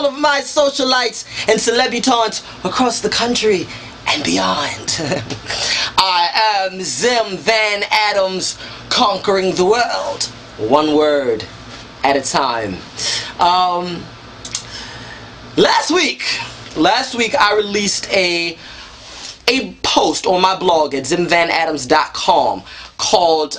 of my socialites and celebutants across the country and beyond. I am Zim VanAdams, conquering the world, one word at a time. Last week I released a post on my blog at zimvanadams.com called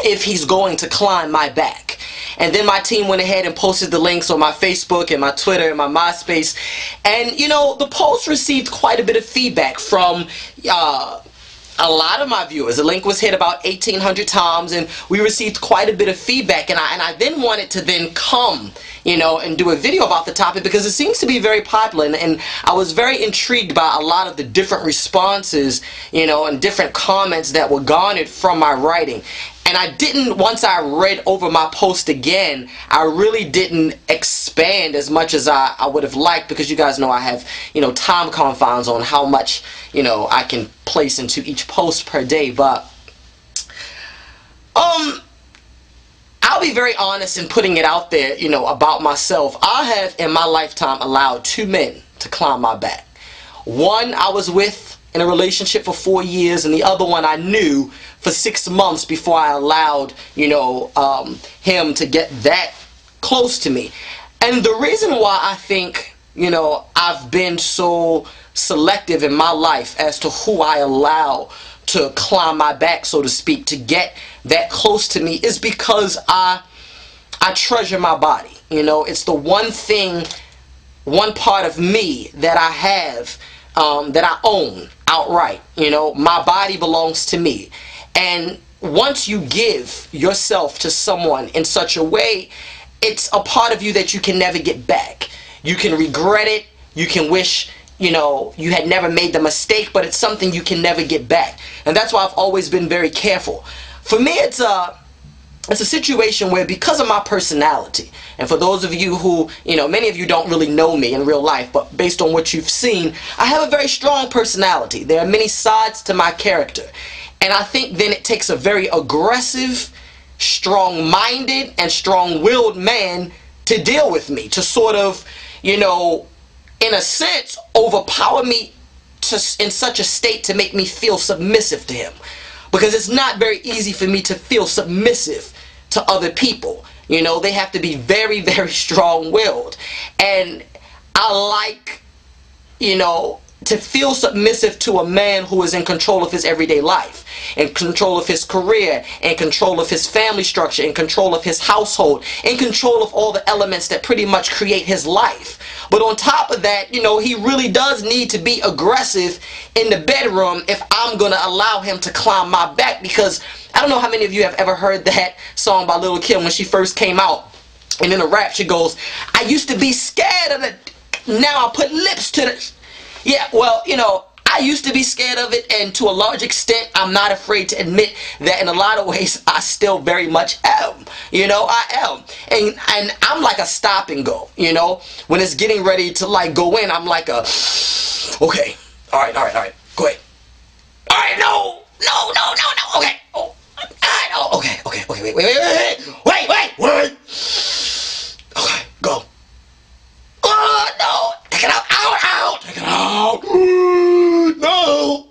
If He's Going to Climb My Back. And then my team went ahead and posted the links on my Facebook and my Twitter and my MySpace. And, you know, the post received quite a bit of feedback from a lot of my viewers. The link was hit about 1,800 times, and we received quite a bit of feedback. And I then wanted to then come, you know, and do a video about the topic because it seems to be very popular. And I was very intrigued by a lot of the different responses, you know, and different comments that were garnered from my writing. And I didn't, once I read over my post again, I really didn't expand as much as I would have liked, because you guys know I have, you know, time confines on how much, you know, I can place into each post per day. But I'll be very honest in putting it out there, you know, about myself. I have in my lifetime allowed 2 men to climb my back. One I was with in a relationship for 4 years, and the other one I knew for 6 months before I allowed, you know, him to get that close to me. And the reason why I think, you know, I've been so selective in my life as to who I allow to climb my back, so to speak, to get that close to me, is because I treasure my body. You know, it's the one thing, one part of me that I have, that I own outright. You know, my body belongs to me. And once you give yourself to someone in such a way, it's a part of you that you can never get back. You can regret it. You can wish, you know, you had never made the mistake, but it's something you can never get back. And that's why I've always been very careful. For me, it's a situation where, because of my personality, and for those of you who, you know, many of you don't really know me in real life, but based on what you've seen, I have a very strong personality. There are many sides to my character. And I think then it takes a very aggressive, strong-minded, and strong-willed man to deal with me, to sort of, you know, in a sense, overpower me in such a state to make me feel submissive to him. Because it's not very easy for me to feel submissive to other people. You know, they have to be very, very strong-willed. And I like, you know, to feel submissive to a man who is in control of his everyday life, in control of his career, in control of his family structure, in control of his household, in control of all the elements that pretty much create his life. But on top of that, you know, he really does need to be aggressive in the bedroom if I'm going to allow him to climb my back. Because I don't know how many of you have ever heard that song by Lil' Kim when she first came out. And in the rap she goes, I used to be scared of it, now I put lips to the... Yeah, well, you know, I used to be scared of it, and to a large extent, I'm not afraid to admit that in a lot of ways, I still very much am. You know, I am. And I'm like a stop and go, you know. When it's getting ready to, like, go in, I'm like a, okay, all right, go ahead. All right, no, okay, oh, all right, oh, okay, wait. Okay, go. Oh, no, take it out, take it out. No.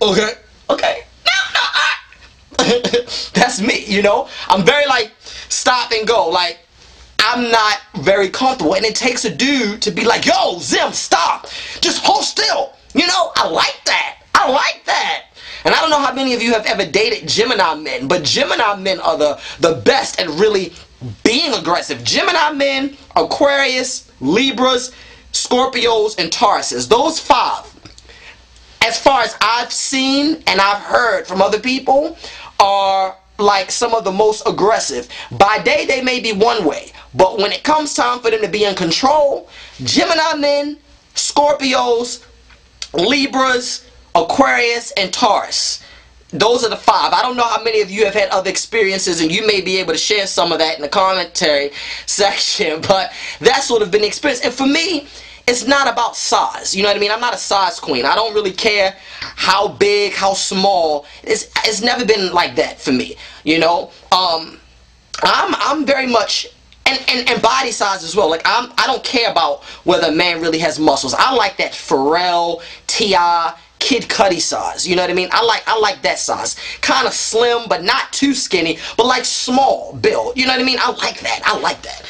Okay. No. That's me, you know. I'm very like stop and go. Like, I'm not very comfortable, and it takes a dude to be like, yo, Zim, stop. Just hold still. You know, I like that. And I don't know how many of you have ever dated Gemini men, but Gemini men are the best at really being aggressive. Gemini men, Aquarius, Libras, Scorpios, and Tauruses. Those 5, as far as I've seen and I've heard from other people, are like some of the most aggressive. By day they may be one way, but when it comes time for them to be in control, Gemini men, Scorpios, Libras, Aquarius, and Taurus. Those are the 5. I don't know how many of you have had other experiences, and you may be able to share some of that in the commentary section, but that's sort of been the experience. And for me, it's not about size. You know what I mean? I'm not a size queen. I don't really care how big, how small. It's never been like that for me. You know, I'm very much and body size as well. Like I don't care about whether a man really has muscles. I like that Pharrell, T.I., Kid Cudi size. You know what I mean? I like that size. Kind of slim, but not too skinny, but like small build. You know what I mean? I like that. I like that.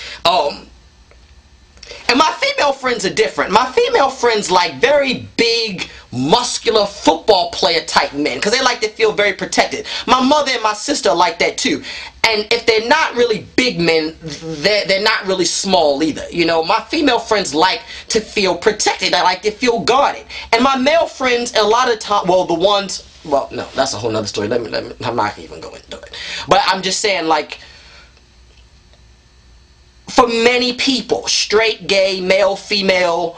And my female friends are different. My female friends like very big, muscular football player type men because they like to feel very protected. My mother and my sister like that too. And if they're not really big men, they're not really small either. You know, my female friends like to feel protected. They like to feel guarded. And my male friends, a lot of time, well, the ones, well, no, that's a whole nother story. I'm not even going into it. But I'm just saying, like, for many people, straight, gay, male, female,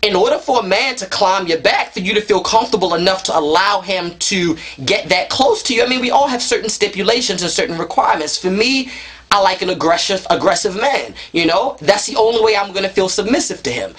in order for a man to climb your back, for you to feel comfortable enough to allow him to get that close to you, I mean, we all have certain stipulations and certain requirements. For me, I like an aggressive man, you know? That's the only way I'm going to feel submissive to him.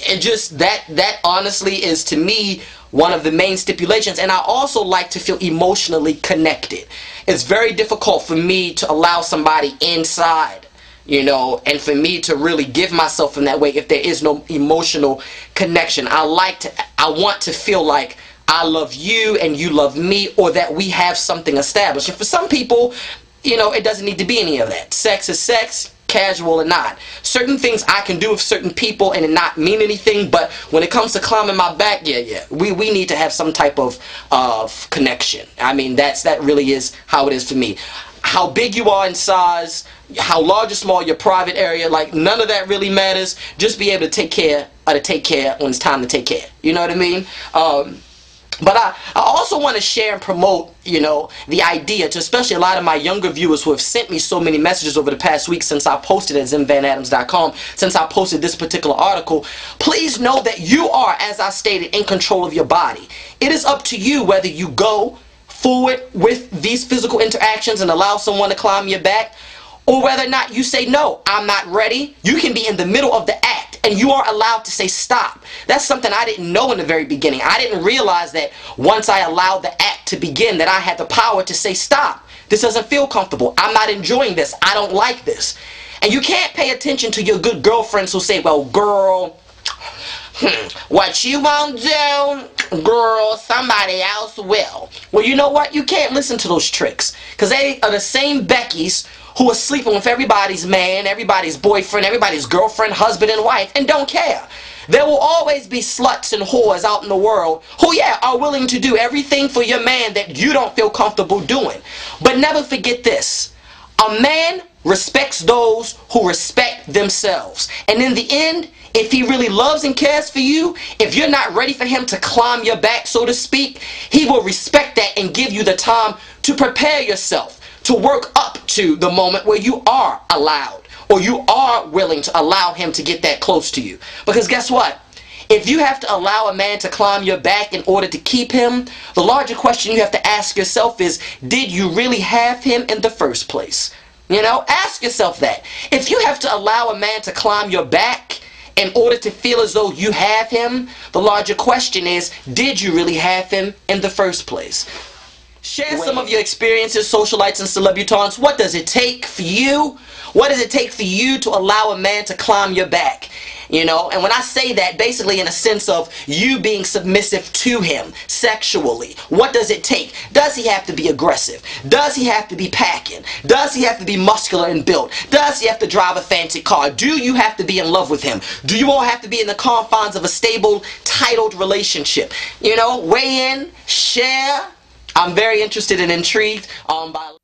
And just that honestly is, to me, one of the main stipulations. And I also like to feel emotionally connected. It's very difficult for me to allow somebody inside, you know, and for me to really give myself in that way if there is no emotional connection. I want to feel like I love you and you love me, or that we have something established. And for some people, you know, it doesn't need to be any of that. Sex is sex, casual or not. Certain things I can do with certain people and it not mean anything, but when it comes to climbing my back, we need to have some type of connection. I mean, that really is how it is for me. How big you are in size, how large or small your private area, like none of that really matters. Just be able to take care when it's time to take care. You know what I mean? But I also want to share and promote, you know, the idea to especially a lot of my younger viewers who have sent me so many messages over the past week since I posted at VanAdams.com, since I posted this particular article. Please know that you are, as I stated, in control of your body. It is up to you whether you go forward with these physical interactions and allow someone to climb your back, or whether or not you say, no, I'm not ready. You can be in the middle of the act and you are allowed to say stop. That's something I didn't know in the very beginning. I didn't realize that once I allowed the act to begin that I had the power to say stop. This doesn't feel comfortable. I'm not enjoying this. I don't like this. And you can't pay attention to your good girlfriends who say, well, girl, what you won't do, girl, somebody else will. Well, you know what? You can't listen to those tricks, because they are the same Beckys who are sleeping with everybody's man, everybody's boyfriend, everybody's girlfriend, husband, and wife, and don't care. There will always be sluts and whores out in the world who, are willing to do everything for your man that you don't feel comfortable doing. But never forget this. A man respects those who respect themselves. And in the end, if he really loves and cares for you, if you're not ready for him to climb your back, so to speak, he will respect that and give you the time to prepare yourself, to work up to the moment where you are allowed, or you are willing to allow him to get that close to you. Because guess what? If you have to allow a man to climb your back in order to keep him, the larger question you have to ask yourself is, did you really have him in the first place? You know, ask yourself that. If you have to allow a man to climb your back in order to feel as though you have him, the larger question is, did you really have him in the first place? Share some of your experiences, socialites and celebutants. What does it take for you? What does it take for you to allow a man to climb your back? You know, and when I say that, basically in a sense of you being submissive to him sexually. What does it take? Does he have to be aggressive? Does he have to be packing? Does he have to be muscular and built? Does he have to drive a fancy car? Do you have to be in love with him? Do you all have to be in the confines of a stable, titled relationship? You know, weigh in, share. I'm very interested and intrigued by